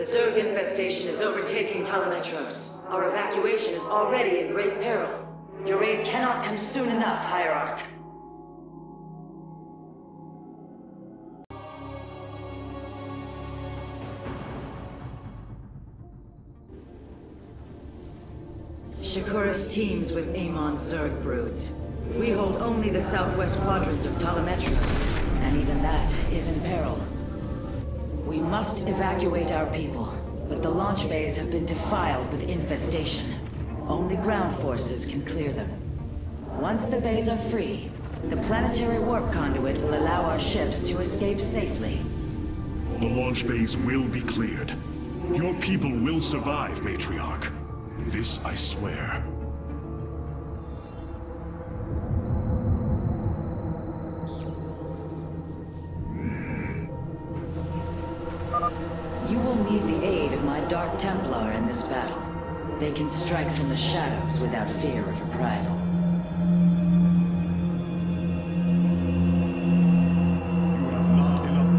The Zerg infestation is overtaking Telemetros. Our evacuation is already in great peril. Your aid cannot come soon enough, Hierarch. Shakuras teams with Amon's Zerg broods. We hold only the southwest quadrant of Telemetros, and even that is in peril. We must evacuate our people, but the launch bays have been defiled with infestation. Only ground forces can clear them. Once the bays are free, the planetary warp conduit will allow our ships to escape safely. The launch bays will be cleared. Your people will survive, Matriarch. This I swear. You will need the aid of my Dark Templar in this battle. They can strike from the shadows without fear of reprisal. You have not enough.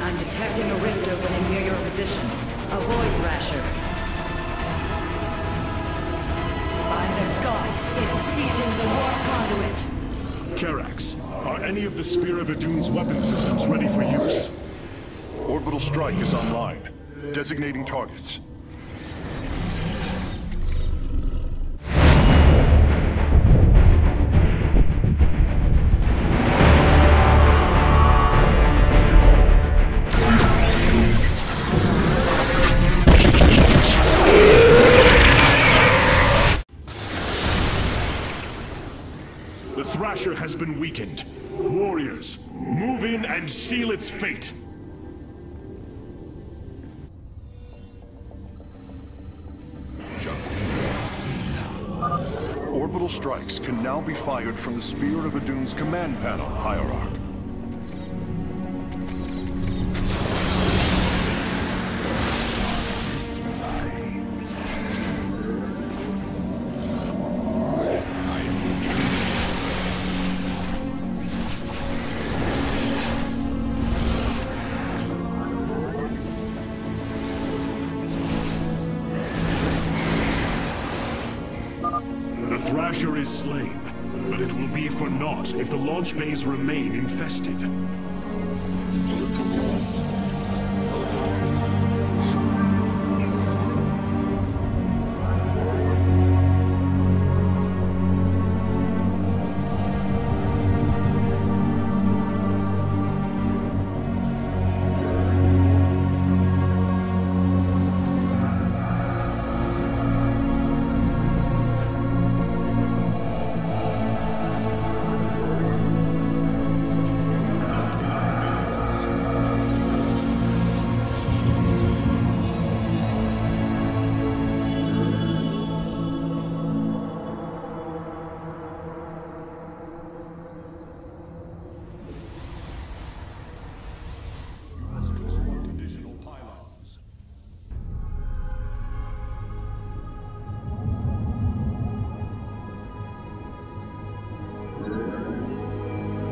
I'm detecting a rift opening near your position. Avoid Thrasher. By the gods, it's sieging the warp conduit! Karax, are any of the Spear of Idun's weapon systems ready for use? Orbital strike is online. Designating targets. The Thrasher has been weakened. Warriors, move in and seal its fate. Orbital strikes can now be fired from the Spear of Idun's command panel, Hierarch. The Thrasher is slain, but it will be for naught if the launch bays remain infested.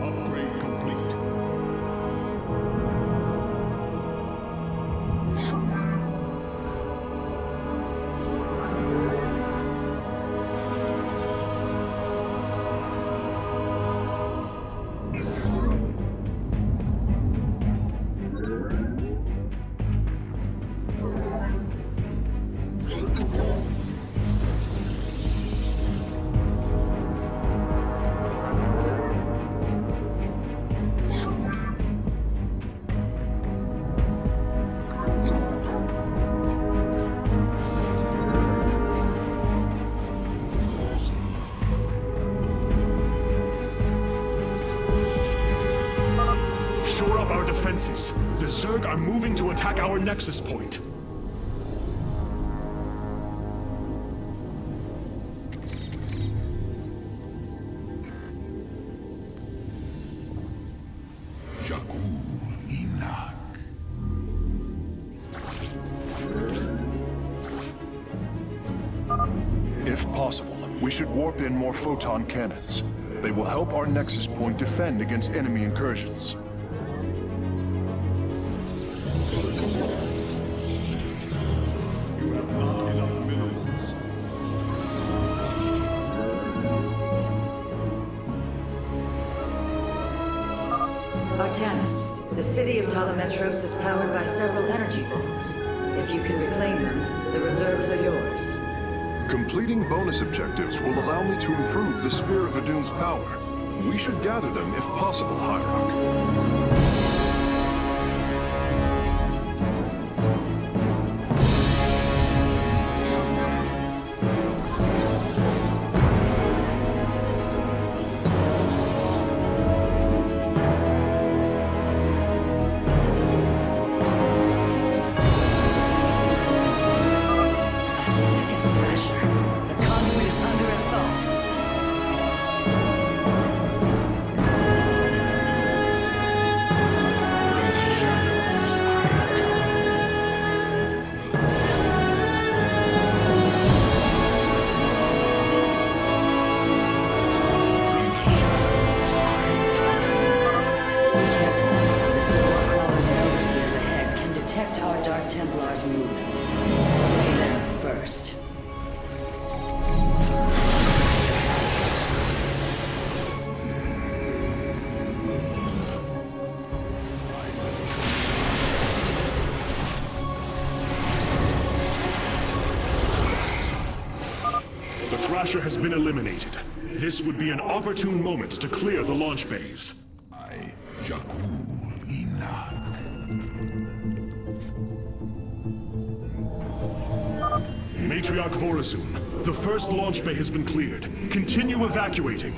Upgrade complete. Shore up our defenses. The Zerg are moving to attack our nexus point. Jakku Inak. possible, we should warp in more photon cannons. They will help our Nexus point defend against enemy incursions. You have not enough minerals. Artanis, the city of Talametros is powered by several energy vaults. If you can reclaim them, the reserves are yours. Completing bonus objectives will allow me to improve the Spear of Adun's power. We should gather them if possible, Hierarch. The Thrasher has been eliminated. This would be an opportune moment to clear the launch bays. Matriarch Vorazun, the first launch bay has been cleared. Continue evacuating.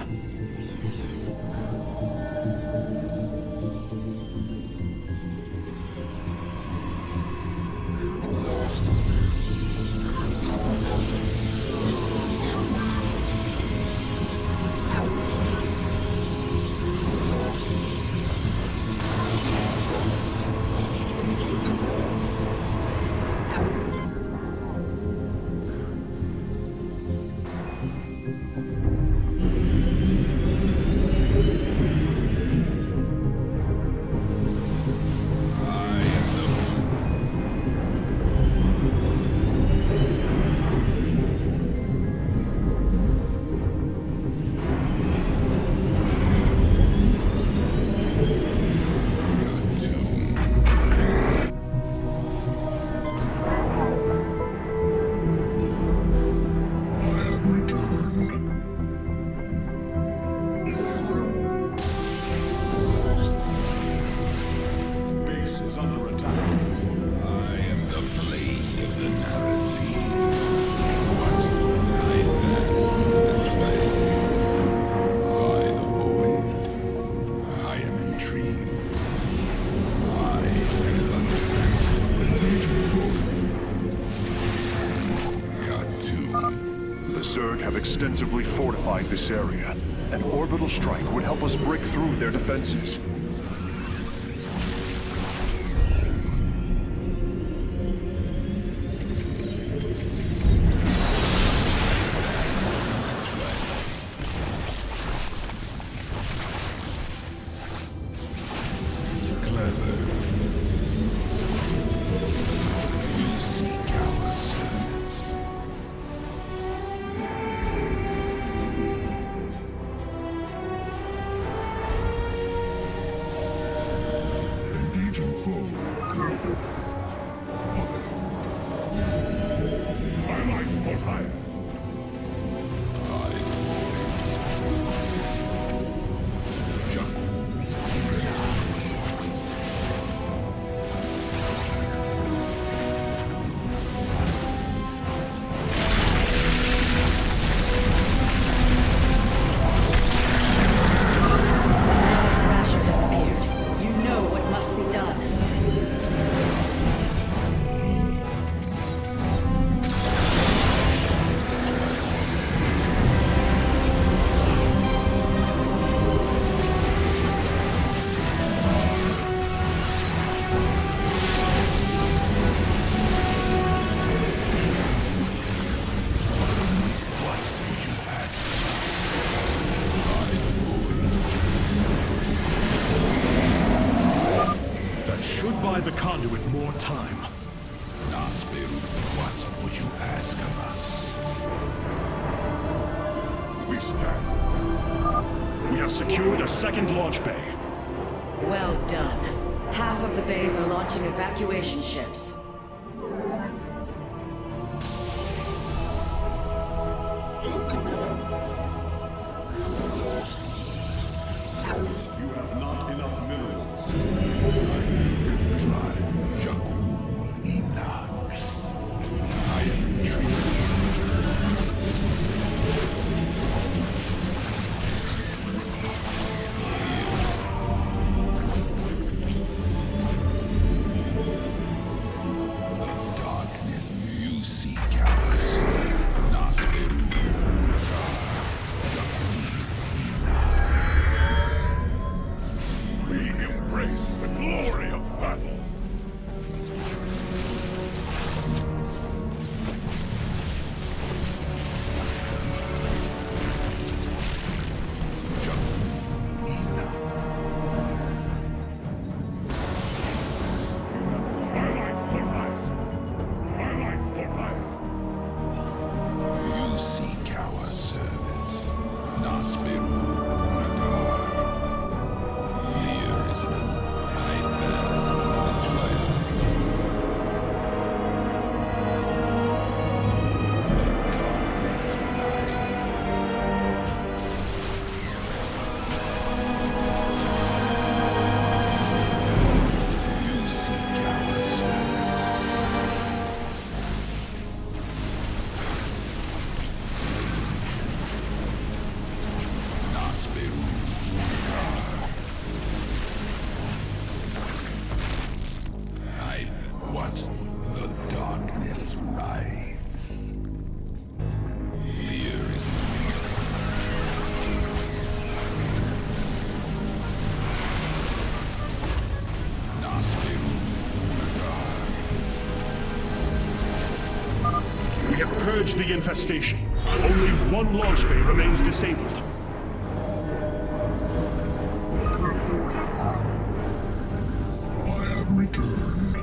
Extensively fortified this area. An orbital strike would help us break through their defenses. buy the conduit more time. Nasbiru, what would you ask of us? We stand. We have secured a second launch bay. Well done. Half of the bays are launching evacuation ships. You have not enough minerals. I am intrigued. The darkness you seek our soul. Nasbiru We embrace the glory of battle. My life for life. My life for life. You seek our service. Nasbiru Unagar. Fear is an I bask in the twilight. The darkness rides. You seek our service. Nasbiru what the darkness rides. Fear is Nasbiru We have purged the infestation. Only one launch bay remains disabled. I have returned.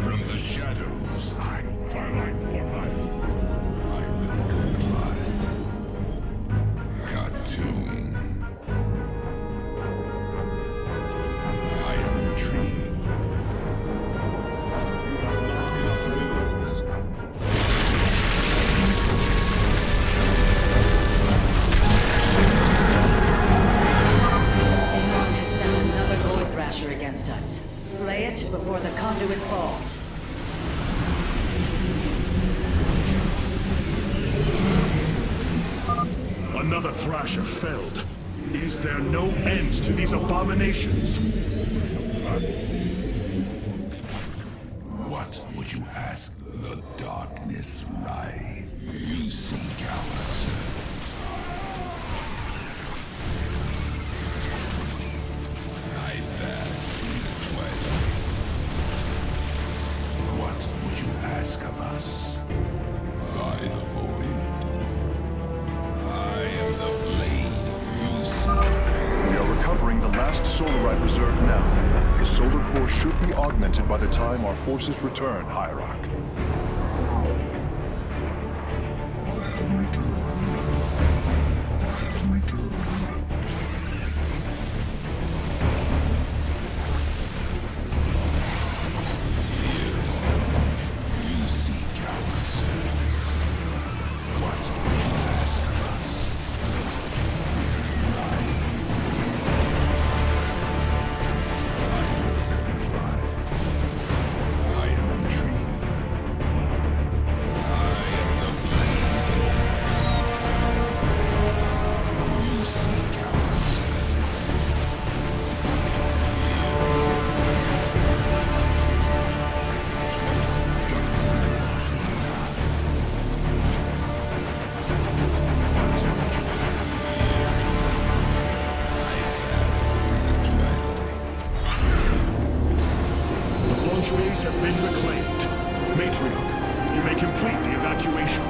From the shadows, My life for life. I will comply. Cartoon. I am intrigued. Amon has sent another Void Thrasher against us. Slay it before the conduit falls. Another Thrasher felled. Is there no end to these abominations? What would you ask? The darkness ride. You seek our service. I bask in the twilight. What would you ask of us? By the void. I am the blade you seek. We are recovering the last solarite reserve now. The solar core should be augmented by the time our forces return, Hierarch. I have returned. I have returned. Fear is the you seek our service. What would you ask of us? This rides. I will comply. I am intrigued. I am the blade. You seek our service. The launch bays have been reclaimed. Matriarch, you may complete the evacuation.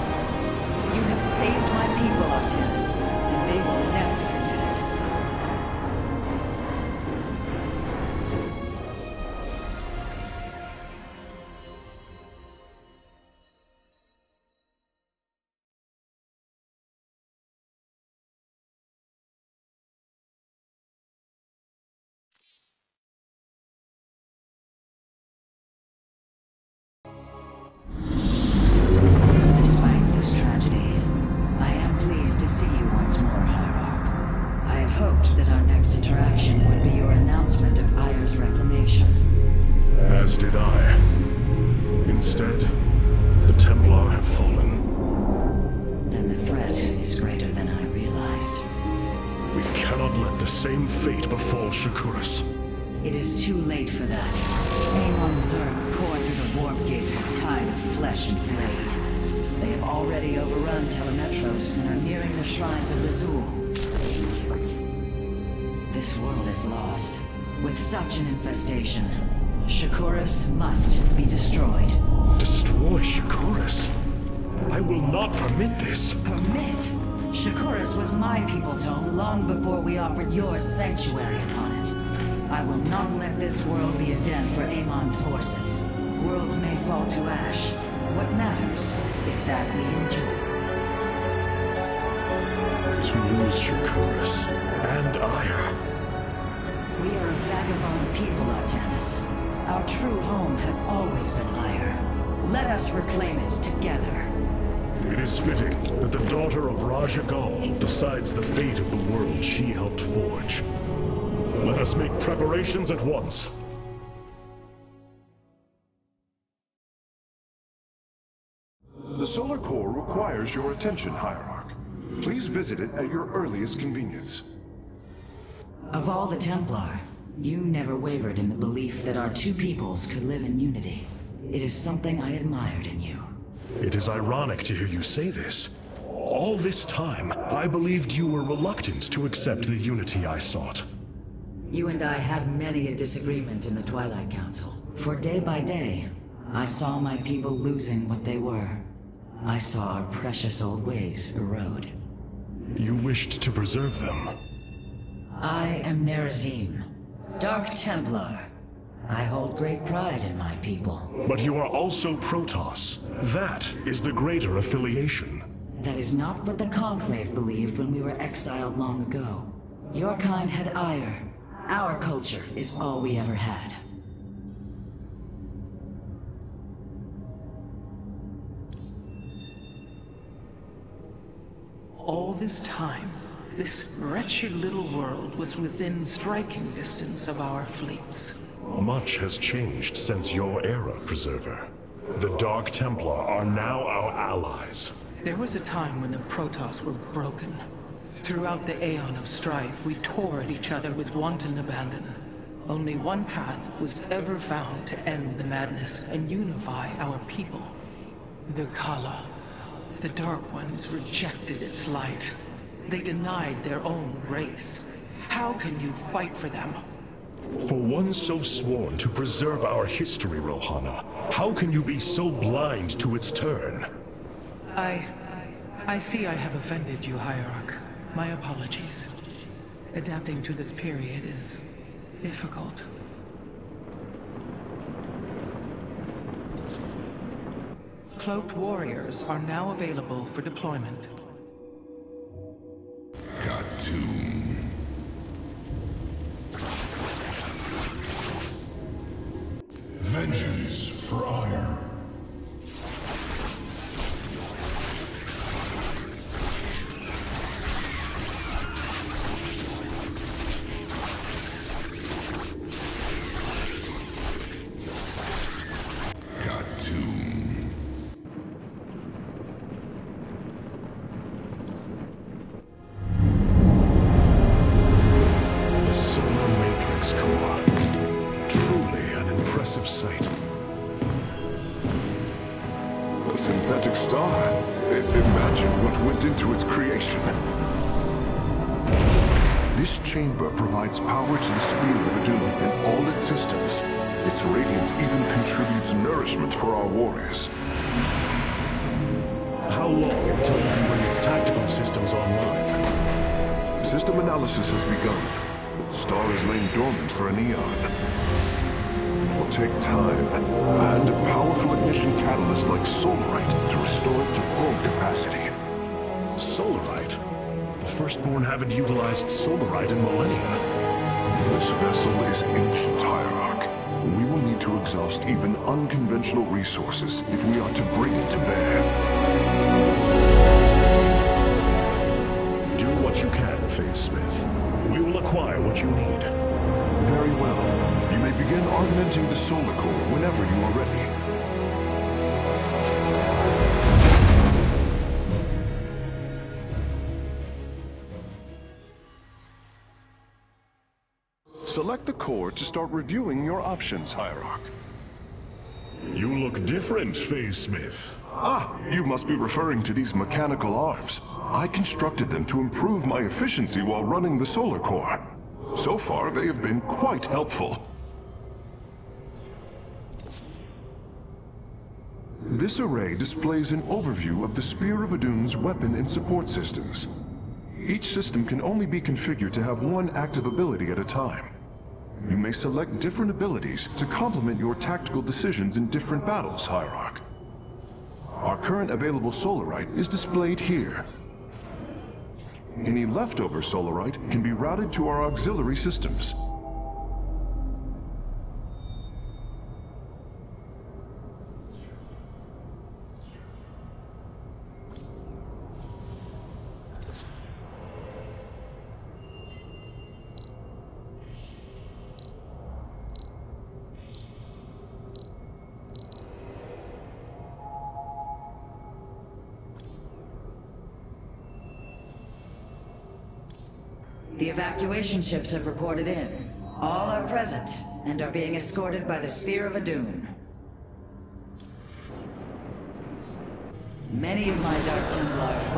You have saved my people, Artemis, and they will never forget it. hoped that our next interaction would be your announcement of Ayer's reclamation. As did I. Instead, the Templar have fallen. Then the threat is greater than I realized. We cannot let the same fate befall Shakuras. It is too late for that. Amon Zerg poured through the warp gates a tide of flesh and blade. They have already overrun Telemetros and are nearing the shrines of Lazul. This world is lost. With such an infestation, Shakuras must be destroyed. Destroy Shakuras? I will not permit this. Permit? Shakuras was my people's home long before we offered yours sanctuary upon it. I will not let this world be a den for Amon's forces. Worlds may fall to ash. What matters is that we endure. To lose Shakuras and Ayer. We are a vagabond people, Artanis. Our true home has always been Ayer. Let us reclaim it together. It is fitting that the daughter of Raja Gal decides the fate of the world she helped forge. Let us make preparations at once. The Solar Core requires your attention, Hierarch. Please visit it at your earliest convenience. Of all the Templar, you never wavered in the belief that our two peoples could live in unity. It is something I admired in you. It is ironic to hear you say this. All this time, I believed you were reluctant to accept the unity I sought. You and I had many a disagreement in the Twilight Council. For day by day, I saw my people losing what they were. I saw our precious old ways erode. You wished to preserve them. I am Nerazim, Dark Templar. I hold great pride in my people. But you are also Protoss. That is the greater affiliation. That is not what the Conclave believed when we were exiled long ago. Your kind had ire. Our culture is all we ever had. All this time, this wretched little world was within striking distance of our fleets. Much has changed since your era, Preserver. The Dark Templar are now our allies. There was a time when the Protoss were broken. Throughout the aeon of strife, we tore at each other with wanton abandon. Only one path was ever found to end the madness and unify our people. The Kala. The Dark Ones rejected its light. They denied their own race. How can you fight for them? For one so sworn to preserve our history, Rohana, how can you be so blind to its turn? I see I have offended you, Hierarch. My apologies. Adapting to this period is difficult. Cloaked warriors are now available for deployment. Got to. Vengeance for Ayer. Got to. The Solar Matrix Core. Truly an impressive sight. A synthetic star. Imagine what went into its creation. This chamber provides power to the Spear of Adun and all its systems. Its radiance even contributes nourishment for our warriors. How long until you can bring its tactical systems online? System analysis has begun. The star has lain dormant for an eon. It will take time, and a powerful ignition catalyst like Solarite to restore it to full capacity. Solarite? The Firstborn haven't utilized Solarite in millennia. This vessel is ancient, Hierarch. We will need to exhaust even unconventional resources if we are to bring it to bear. Do what you can, Faith Smith. We will will acquire what you need. Very well. You may begin augmenting the solar core whenever you are ready. Select the core to start reviewing your options, Hierarch. You look different, Phase Smith. Ah, you must be referring to these mechanical arms. I constructed them to improve my efficiency while running the solar core. So far, they have been quite helpful. This array displays an overview of the Spear of Adun's weapon and support systems. Each system can only be configured to have one active ability at a time. You may select different abilities to complement your tactical decisions in different battles, Hierarch. Our current available Solarite is displayed here. Any leftover Solarite can be routed to our auxiliary systems. The evacuation ships have reported in. All are present, and are being escorted by the Spear of Adun. Many of my Dark Templar